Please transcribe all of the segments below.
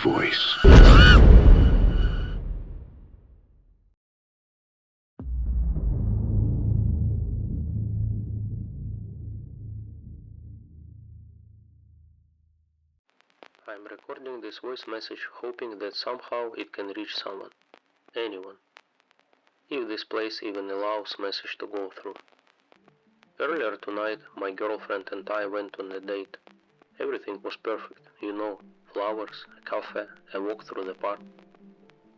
voice. I'm recording this voice message hoping that somehow it can reach someone. Anyone. If this place even allows message to go through. Earlier tonight, my girlfriend and I went on a date. Everything was perfect, flowers, a cafe, a walk through the park.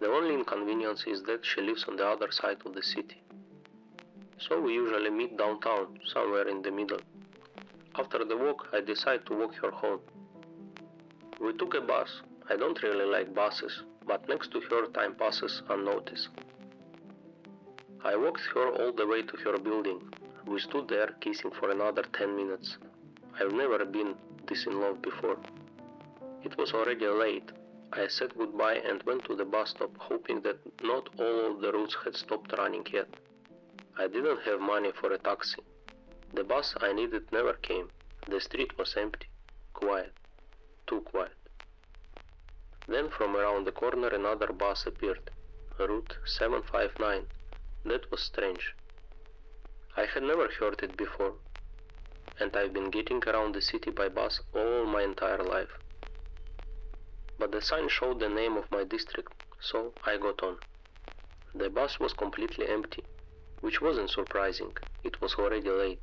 The only inconvenience is that she lives on the other side of the city. So we usually meet downtown, somewhere in the middle. After the walk, I decide to walk her home. We took a bus. I don't really like buses, but next to her time passes unnoticed. I walked her all the way to her building. We stood there kissing for another 10 minutes. I've never been this in love before. It was already late. I said goodbye and went to the bus stop, hoping that not all of the routes had stopped running yet. I didn't have money for a taxi. The bus I needed never came. The street was empty, quiet, too quiet. Then from around the corner another bus appeared, Route 759. That was strange. I had never heard it before, and I've been getting around the city by bus all my entire life. But the sign showed the name of my district, so I got on. The bus was completely empty, which wasn't surprising. It was already late.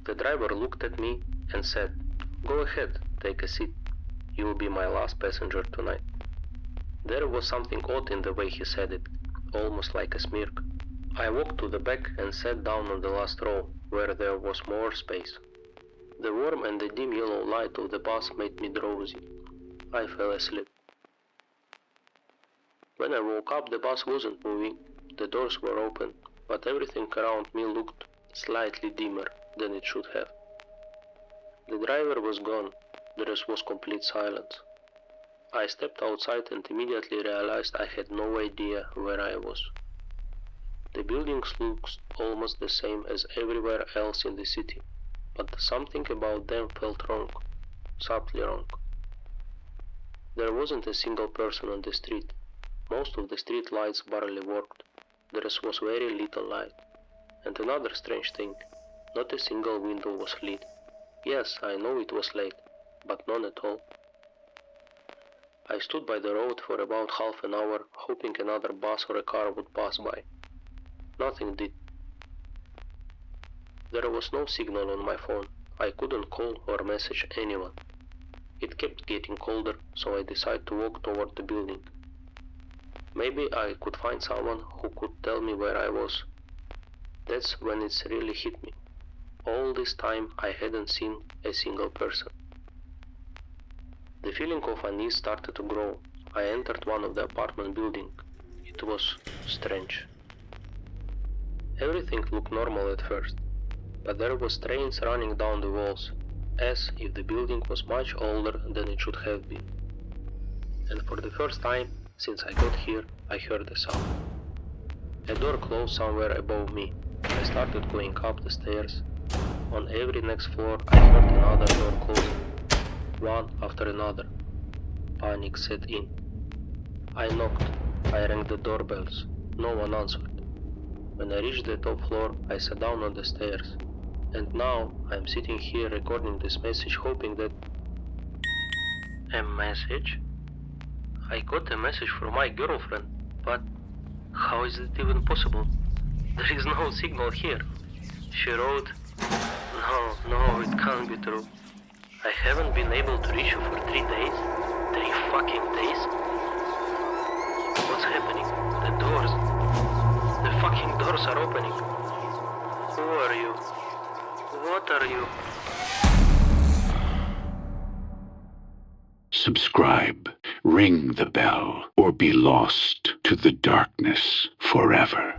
The driver looked at me and said, "Go ahead, take a seat. You will be my last passenger tonight." There was something odd in the way he said it, almost like a smirk. I walked to the back and sat down on the last row, where there was more space. The warm and the dim yellow light of the bus made me drowsy. I fell asleep. When I woke up, the bus wasn't moving. The doors were open, but everything around me looked slightly dimmer than it should have. The driver was gone. There was complete silence. I stepped outside and immediately realized I had no idea where I was. The buildings looked almost the same as everywhere else in the city, but something about them felt wrong, subtly wrong. There wasn't a single person on the street. Most of the street lights barely worked. There was very little light. And another strange thing, not a single window was lit. Yes, I know it was late, but none at all. I stood by the road for about half an hour, hoping another bus or a car would pass by. Nothing did. There was no signal on my phone. I couldn't call or message anyone. It kept getting colder, so I decided to walk toward the building. Maybe I could find someone who could tell me where I was. That's when it really hit me. All this time I hadn't seen a single person. The feeling of unease started to grow. I entered one of the apartment buildings. It was strange. Everything looked normal at first, but there were trains running down the walls, as if the building was much older than it should have been. And for the first time since I got here, I heard a sound. A door closed somewhere above me. I started going up the stairs. On every next floor I heard another door closing, one after another. Panic set in. I knocked. I rang the doorbells. No one answered. When I reached the top floor, I sat down on the stairs. And now I'm sitting here recording this message, hoping that... A message? I got a message from my girlfriend, but how is it even possible? There is no signal here. She wrote, No, it can't be true. I haven't been able to reach you for 3 days? 3 fucking days? What's happening? The fucking doors are opening. Who are you? What are you? Subscribe, ring the bell, or be lost to the darkness forever.